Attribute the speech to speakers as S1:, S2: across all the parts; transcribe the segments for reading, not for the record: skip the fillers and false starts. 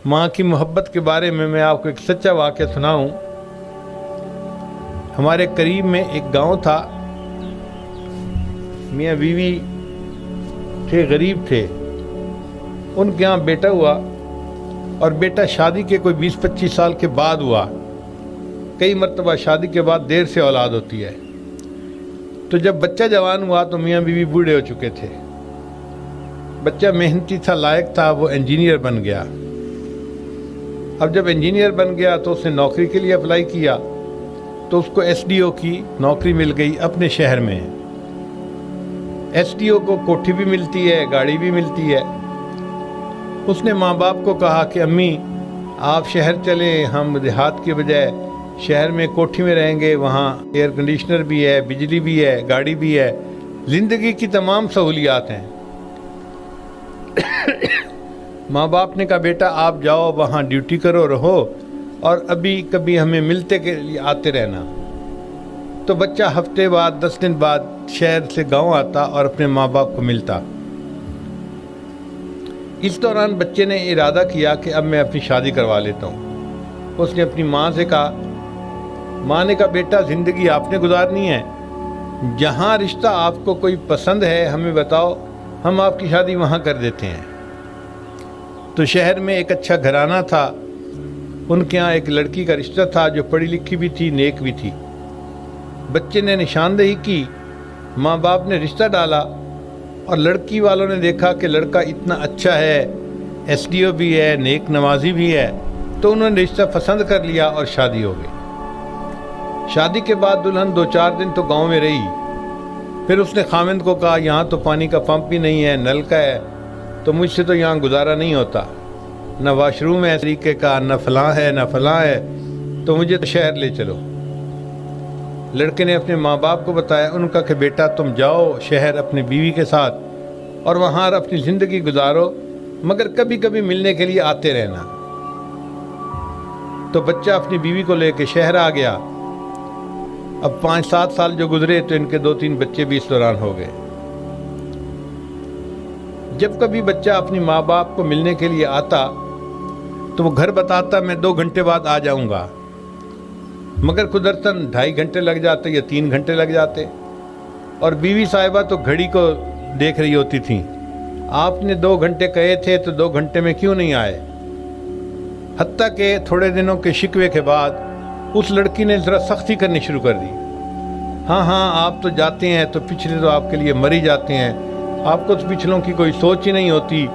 S1: ماں کی محبت کے بارے میں آپ کو ایک سچا واقعہ سناؤں۔ ہمارے قریب میں ایک گاؤں تھا، میاں بیوی تھے، غریب تھے، ان کے یہاں بیٹا ہوا، اور بیٹا شادی کے کوئی 20-25 سال کے بعد ہوا۔ کئی مرتبہ شادی کے بعد دیر سے اولاد ہوتی ہے، تو جب بچہ جوان ہوا تو میاں بیوی بوڑھے ہو چکے تھے۔ بچہ محنتی تھا، لائق تھا، وہ انجینئر بن گیا۔ اب جب انجینئر بن گیا تو اس نے نوکری کے لیے اپلائی کیا، تو اس کو ایس ڈی او کی نوکری مل گئی اپنے شہر میں۔ ایس ڈی او کو کوٹھی بھی ملتی ہے، گاڑی بھی ملتی ہے۔ اس نے ماں باپ کو کہا کہ امی آپ شہر چلیں، ہم دیہات کے بجائے شہر میں کوٹھی میں رہیں گے، وہاں ایئر کنڈیشنر بھی ہے، بجلی بھی ہے، گاڑی بھی ہے، زندگی کی تمام سہولیات ہیں۔ ماں باپ نے کہا بیٹا آپ جاؤ وہاں ڈیوٹی کرو، رہو، اور ابھی کبھی ہمیں ملتے کے لیے آتے رہنا۔ تو بچہ ہفتے بعد 10 دن بعد شہر سے گاؤں آتا اور اپنے ماں باپ کو ملتا۔ اس دوران بچے نے ارادہ کیا کہ اب میں اپنی شادی کروا لیتا ہوں۔ اس نے اپنی ماں سے کہا، ماں نے کہا بیٹا زندگی آپ نے گزارنی ہے، جہاں رشتہ آپ کو کوئی پسند ہے ہمیں بتاؤ، ہم آپ کی شادی وہاں کر دیتے ہیں۔ تو شہر میں ایک اچھا گھرانہ تھا، ان کے ہاں ایک لڑکی کا رشتہ تھا جو پڑھی لکھی بھی تھی، نیک بھی تھی۔ بچے نے نشاندہی کی، ماں باپ نے رشتہ ڈالا، اور لڑکی والوں نے دیکھا کہ لڑکا اتنا اچھا ہے، ایس ڈی او بھی ہے، نیک نمازی بھی ہے، تو انہوں نے رشتہ پسند کر لیا اور شادی ہو گئی۔ شادی کے بعد دلہن 2-4 دن تو گاؤں میں رہی، پھر اس نے خاوند کو کہا یہاں تو پانی کا پمپ بھی نہیں ہے، نل کا ہے، تو مجھ سے تو یہاں گزارا نہیں ہوتا، نہ واش روم ہے طریقے کا، نہ فلاں ہے نہ فلاں ہے، تو مجھے تو شہر لے چلو۔ لڑکے نے اپنے ماں باپ کو بتایا، ان کا کہ بیٹا تم جاؤ شہر اپنی بیوی کے ساتھ اور وہاں اپنی زندگی گزارو، مگر کبھی کبھی ملنے کے لیے آتے رہنا۔ تو بچہ اپنی بیوی کو لے کے شہر آ گیا۔ اب 5-7 سال جو گزرے تو ان کے 2-3 بچے بھی اس دوران ہو گئے۔ جب کبھی بچہ اپنی ماں باپ کو ملنے کے لیے آتا تو وہ گھر بتاتا میں 2 گھنٹے بعد آ جاؤں گا، مگر قدرتاً 2.5 گھنٹے لگ جاتے یا 3 گھنٹے لگ جاتے، اور بیوی صاحبہ تو گھڑی کو دیکھ رہی ہوتی تھیں، آپ نے 2 گھنٹے کہے تھے تو 2 گھنٹے میں کیوں نہیں آئے؟ حتیٰ کہ تھوڑے دنوں کے شکوے کے بعد اس لڑکی نے ذرا سختی کرنی شروع کر دی۔ ہاں آپ تو جاتے ہیں تو پچھلے تو آپ کے لیے مر ہی جاتے ہیں، آپ کو تو پچھلوں کی کوئی سوچ ہی نہیں ہوتی،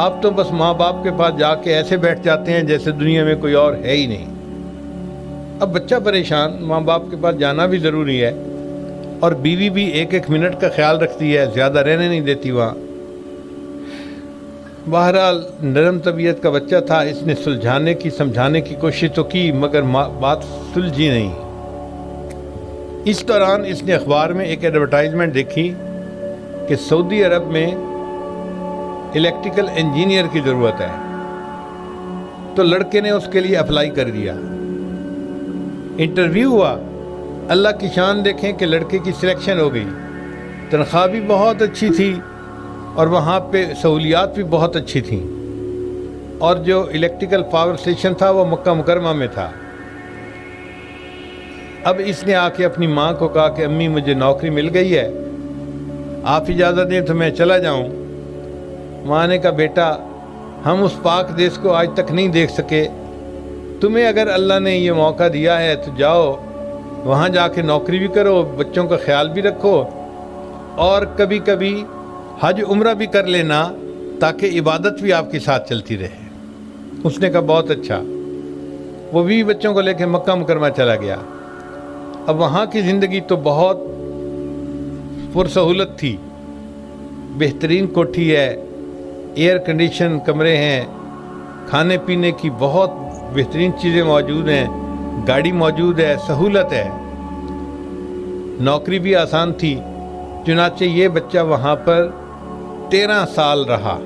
S1: آپ تو بس ماں باپ کے پاس جا کے ایسے بیٹھ جاتے ہیں جیسے دنیا میں کوئی اور ہے ہی نہیں۔ اب بچہ پریشان، ماں باپ کے پاس جانا بھی ضروری ہے، اور بیوی بھی 1-1 منٹ کا خیال رکھتی ہے، زیادہ رہنے نہیں دیتی وہاں۔ بہرحال نرم طبیعت کا بچہ تھا، اس نے سلجھانے کی سمجھانے کی کوشش تو کی، مگر بات سلجھی نہیں۔ اس دوران اس نے اخبار میں ایک ایڈورٹائزمنٹ دیکھی کہ سعودی عرب میں الیکٹریکل انجینئر کی ضرورت ہے، تو لڑکے نے اس کے لیے اپلائی کر دیا۔ انٹرویو ہوا، اللہ کی شان دیکھیں کہ لڑکے کی سلیکشن ہو گئی، تنخواہ بھی بہت اچھی تھی اور وہاں پہ سہولیات بھی بہت اچھی تھیں، اور جو الیکٹریکل پاور اسٹیشن تھا وہ مکہ مکرمہ میں تھا۔ اب اس نے آ کے اپنی ماں کو کہا کہ امی مجھے نوکری مل گئی ہے، آپ اجازت دیں تو میں چلا جاؤں۔ ماں نے کہا بیٹا ہم اس پاک دیس کو آج تک نہیں دیکھ سکے، تمہیں اگر اللہ نے یہ موقع دیا ہے تو جاؤ، وہاں جا کے نوکری بھی کرو، بچوں کا خیال بھی رکھو، اور کبھی کبھی حج عمرہ بھی کر لینا تاکہ عبادت بھی آپ کے ساتھ چلتی رہے۔ اس نے کہا بہت اچھا۔ وہ بھی بچوں کو لے کے مکہ مکرمہ چلا گیا۔ اب وہاں کی زندگی تو بہت پرسہولت تھی، بہترین کوٹھی ہے، ایئر کنڈیشن کمرے ہیں، کھانے پینے کی بہت بہترین چیزیں موجود ہیں، گاڑی موجود ہے، سہولت ہے، نوکری بھی آسان تھی۔ چنانچہ یہ بچہ وہاں پر 13 سال رہا،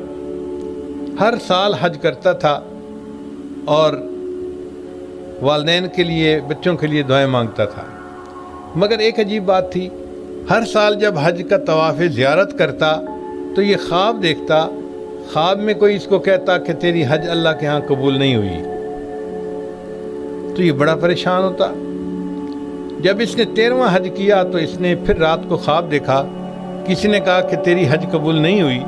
S1: ہر سال حج کرتا تھا اور والدین کے لیے بچوں کے لیے دعائیں مانگتا تھا۔ مگر ایک عجیب بات تھی، ہر سال جب حج کا طواف زیارت کرتا تو یہ خواب دیکھتا خواب میں کوئی اس کو کہتا کہ تیری حج اللہ کے ہاں قبول نہیں ہوئی تو یہ بڑا پریشان ہوتا۔ جب اس نے 13واں حج کیا تو اس نے پھر رات کو خواب دیکھا، کسی نے کہا کہ تیری حج قبول نہیں ہوئی،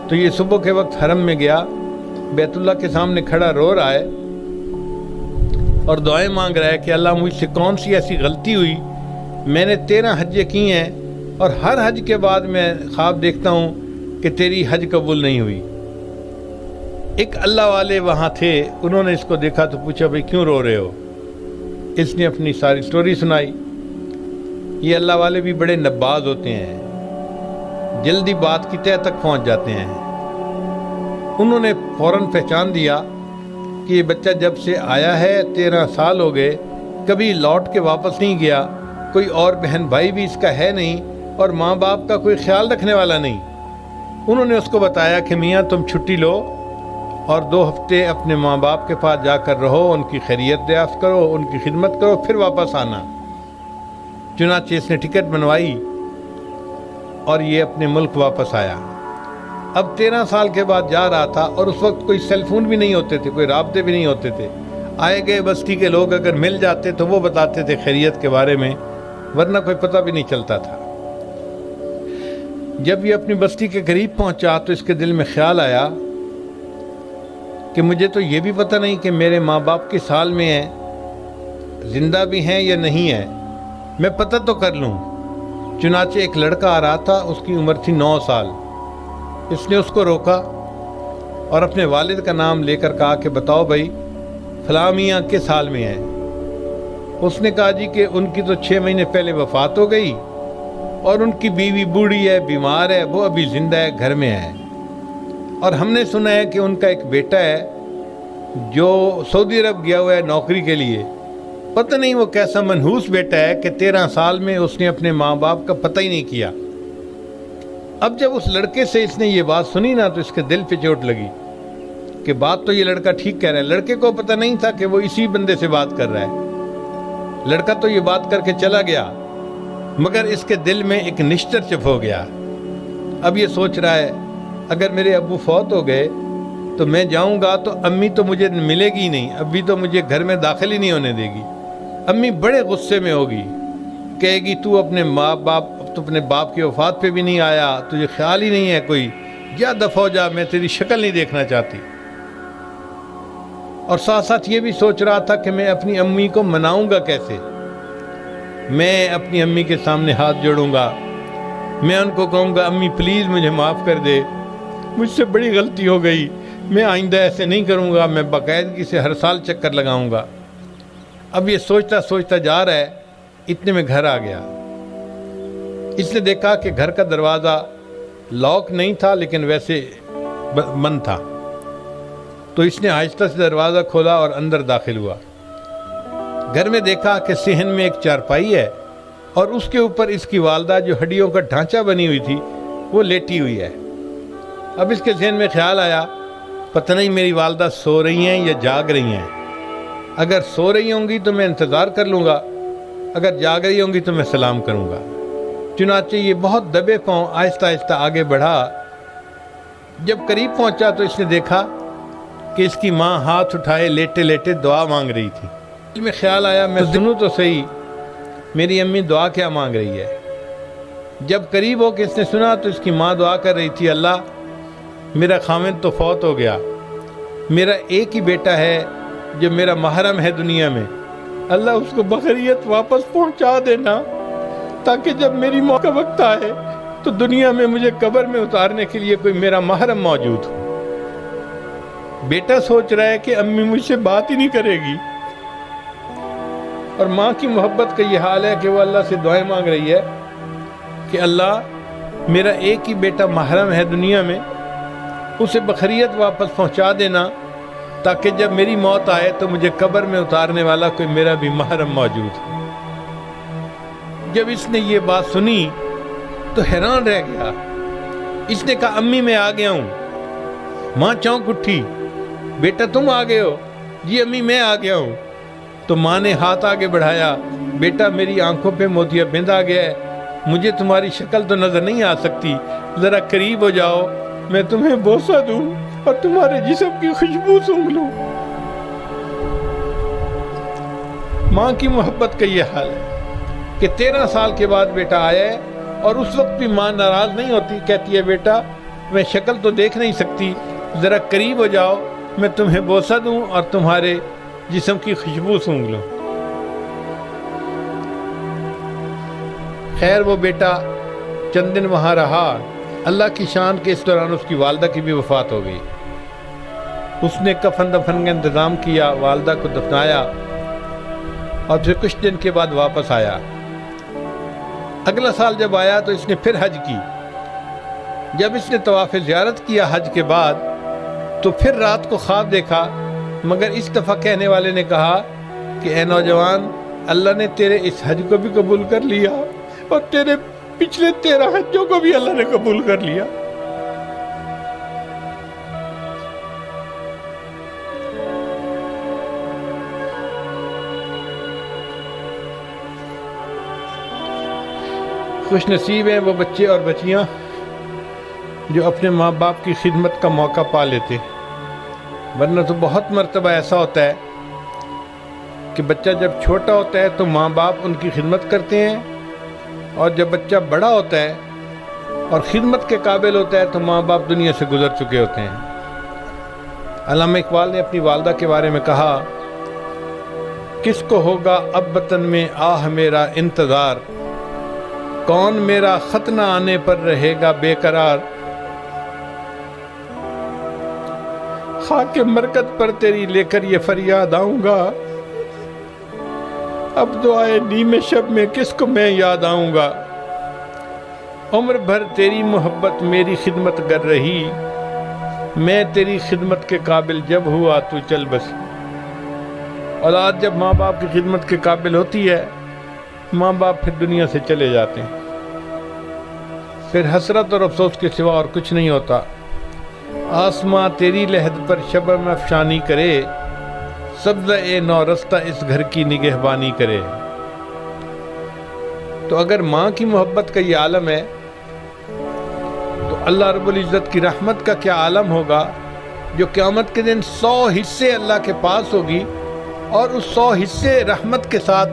S1: تو یہ صبح کے وقت حرم میں گیا، بیت اللہ کے سامنے کھڑا رو رہا ہے اور دعائیں مانگ رہا ہے کہ اللہ مجھ سے کون سی ایسی غلطی ہوئی، میں نے 13 حجیں کی ہیں اور ہر حج کے بعد میں خواب دیکھتا ہوں کہ تیری حج قبول نہیں ہوئی۔ ایک اللہ والے وہاں تھے، انہوں نے اس کو دیکھا تو پوچھا بھئی کیوں رو رہے ہو؟ اس نے اپنی ساری سٹوری سنائی۔ یہ اللہ والے بھی بڑے نباز ہوتے ہیں، جلدی بات کی تہہ تک پہنچ جاتے ہیں۔ انہوں نے فوراً پہچان دیا کہ یہ بچہ جب سے آیا ہے 13 سال ہو گئے، کبھی لوٹ کے واپس نہیں گیا، کوئی اور بہن بھائی بھی اس کا ہے نہیں اور ماں باپ کا کوئی خیال رکھنے والا نہیں۔ انہوں نے اس کو بتایا کہ میاں تم چھٹی لو اور 2 ہفتے اپنے ماں باپ کے پاس جا کر رہو، ان کی خیریت دریافت کرو، ان کی خدمت کرو، پھر واپس آنا۔ چنانچہ اس نے ٹکٹ بنوائی اور یہ اپنے ملک واپس آیا۔ اب 13 سال کے بعد جا رہا تھا اور اس وقت کوئی سیل فون بھی نہیں ہوتے تھے، کوئی رابطے بھی نہیں ہوتے تھے۔ آئے گئے بستی کے لوگ اگر مل جاتے تو وہ بتاتے تھے خیریت کے بارے میں، ورنہ کوئی پتہ بھی نہیں چلتا تھا۔ جب یہ اپنی بستی کے قریب پہنچا تو اس کے دل میں خیال آیا کہ مجھے تو یہ بھی پتہ نہیں کہ میرے ماں باپ کس حال میں ہیں، زندہ بھی ہیں یا نہیں ہیں، میں پتہ تو کر لوں۔ چنانچہ ایک لڑکا آ رہا تھا، اس کی عمر تھی 9 سال۔ اس نے اس کو روکا اور اپنے والد کا نام لے کر کہا کہ بتاؤ بھائی فلاں میاں کس حال میں ہیں؟ اس نے کہا جی کہ ان کی تو 6 مہینے پہلے وفات ہو گئی اور ان کی بیوی بوڑھی ہے، بیمار ہے، وہ ابھی زندہ ہے، گھر میں ہے، اور ہم نے سنا ہے کہ ان کا ایک بیٹا ہے جو سعودی عرب گیا ہوا ہے نوکری کے لیے، پتہ نہیں وہ کیسا منحوس بیٹا ہے کہ 13 سال میں اس نے اپنے ماں باپ کا پتہ ہی نہیں کیا۔ اب جب اس لڑکے سے اس نے یہ بات سنی نا تو اس کے دل پہ چوٹ لگی کہ بات تو یہ لڑکا ٹھیک کہہ رہا ہے۔ لڑکے کو پتہ نہیں تھا کہ وہ اسی بندے سے بات کر رہا ہے۔ لڑکا تو یہ بات کر کے چلا گیا، مگر اس کے دل میں ایک نشتر چپ ہو گیا۔ اب یہ سوچ رہا ہے اگر میرے ابو فوت ہو گئے تو میں جاؤں گا تو امی تو مجھے ملے گی نہیں، ابھی تو مجھے گھر میں داخل ہی نہیں ہونے دے گی۔ امی بڑے غصے میں ہوگی، کہے گی تو اپنے اپنے باپ کی وفات پہ بھی نہیں آیا، تجھے خیال ہی نہیں ہے کوئی، جا دفع ہو جا، میں تیری شکل نہیں دیکھنا چاہتی۔ اور ساتھ ساتھ یہ بھی سوچ رہا تھا کہ میں اپنی امی کو مناؤں گا کیسے؟ میں اپنی امی کے سامنے ہاتھ جوڑوں گا، میں ان کو کہوں گا امی پلیز مجھے معاف کر دے، مجھ سے بڑی غلطی ہو گئی، میں آئندہ ایسے نہیں کروں گا، میں باقاعدگی سے ہر سال چکر لگاؤں گا۔ اب یہ سوچتا سوچتا جا رہا ہے، اتنے میں گھر آ گیا۔ اس نے دیکھا کہ گھر کا دروازہ لاک نہیں تھا لیکن ویسے بند تھا، تو اس نے آہستہ سے دروازہ کھولا اور اندر داخل ہوا۔ گھر میں دیکھا کہ صحن میں ایک چارپائی ہے اور اس کے اوپر اس کی والدہ جو ہڈیوں کا ڈھانچہ بنی ہوئی تھی وہ لیٹی ہوئی ہے۔ اب اس کے ذہن میں خیال آیا پتہ نہیں میری والدہ سو رہی ہیں یا جاگ رہی ہیں، اگر سو رہی ہوں گی تو میں انتظار کر لوں گا، اگر جاگ رہی ہوں گی تو میں سلام کروں گا۔ چنانچہ یہ بہت دبے پاؤں آہستہ آہستہ آگے بڑھا۔ جب قریب پہنچا تو اس نے دیکھا کہ اس کی ماں ہاتھ اٹھائے لیٹے لیٹے دعا مانگ رہی تھی۔ دل میں خیال آیا میں سنوں تو صحیح میری امی دعا کیا مانگ رہی ہے۔ جب قریب ہو کے اس نے سنا تو اس کی ماں دعا کر رہی تھی، اللہ میرا خاوند تو فوت ہو گیا، میرا ایک ہی بیٹا ہے جو میرا محرم ہے دنیا میں، اللہ اس کو بخیریت واپس پہنچا دینا تاکہ جب میری موت کا وقت آئے تو دنیا میں مجھے قبر میں اتارنے کے لیے کوئی میرا محرم موجود ہو۔ بیٹا سوچ رہا ہے کہ امی مجھ سے بات ہی نہیں کرے گی، اور ماں کی محبت کا یہ حال ہے کہ وہ اللہ سے دعائیں مانگ رہی ہے کہ اللہ میرا ایک ہی بیٹا محرم ہے دنیا میں، اسے بخیریت واپس پہنچا دینا تاکہ جب میری موت آئے تو مجھے قبر میں اتارنے والا کوئی میرا بھی محرم موجود ہو۔ جب اس نے یہ بات سنی تو حیران رہ گیا۔ اس نے کہا امی میں آ گیا ہوں۔ ماں چونک اٹھی، بیٹا تم آ گئے ہو؟ جی امی میں آ گیا ہوں۔ تو ماں نے ہاتھ آگے بڑھایا، بیٹا میری آنکھوں پہ موتیا بند آ گیا ہے، مجھے تمہاری شکل تو نظر نہیں آ سکتی، ذرا قریب ہو جاؤ میں تمہیں بوسہ دوں اور تمہارے جسم کی خوشبو سونگھ لوں۔ ماں کی محبت کا یہ حال ہے کہ 13 سال کے بعد بیٹا آیا ہے اور اس وقت بھی ماں ناراض نہیں ہوتی، کہتی ہے بیٹا میں شکل تو دیکھ نہیں سکتی، ذرا قریب ہو جاؤ، میں تمہیں بوسہ دوں اور تمہارے جسم کی خوشبو سونگھ لوں۔ خیر وہ بیٹا چند دن وہاں رہا، اللہ کی شان کے اس دوران اس کی والدہ کی بھی وفات ہو گئی۔ اس نے کفن دفن کا انتظام کیا، والدہ کو دفنایا اور پھر کچھ دن کے بعد واپس آیا۔ اگلا سال جب آیا تو اس نے پھر حج کی۔ جب اس نے طواف زیارت کیا حج کے بعد تو پھر رات کو خواب دیکھا، مگر اس دفعہ کہنے والے نے کہا کہ اے نوجوان، اللہ نے تیرے اس حج کو بھی قبول کر لیا اور تیرے پچھلے 13 حجوں کو بھی اللہ نے قبول کر لیا۔ خوش نصیب ہیں وہ بچے اور بچیاں جو اپنے ماں باپ کی خدمت کا موقع پا لیتے، ورنہ تو بہت مرتبہ ایسا ہوتا ہے کہ بچہ جب چھوٹا ہوتا ہے تو ماں باپ ان کی خدمت کرتے ہیں، اور جب بچہ بڑا ہوتا ہے اور خدمت کے قابل ہوتا ہے تو ماں باپ دنیا سے گزر چکے ہوتے ہیں۔ علامہ اقبال نے اپنی والدہ کے بارے میں کہا، کس کو ہوگا اب وطن میں آہ میرا انتظار، کون میرا خط نہ آنے پر رہے گا بے قرار، خاک مرکت پر تیری لے کر یہ فریاد آؤں گا، اب دعائے نیم شب میں کس کو میں یاد آؤں گا، عمر بھر تیری محبت میری خدمت کر رہی، میں تیری خدمت کے قابل جب ہوا تو چل بس۔ اولاد جب ماں باپ کی خدمت کے قابل ہوتی ہے، ماں باپ پھر دنیا سے چلے جاتے ہیں، پھر حسرت اور افسوس کے سوا اور کچھ نہیں ہوتا۔ آسماں تیری لحد پر شبم افشانی کرے، سبزہ نو رستہ اس گھر کی نگہبانی کرے۔ تو اگر ماں کی محبت کا یہ عالم ہے تو اللہ رب العزت کی رحمت کا کیا عالم ہوگا، جو قیامت کے دن 100 حصے اللہ کے پاس ہوگی، اور اس 100 حصے رحمت کے ساتھ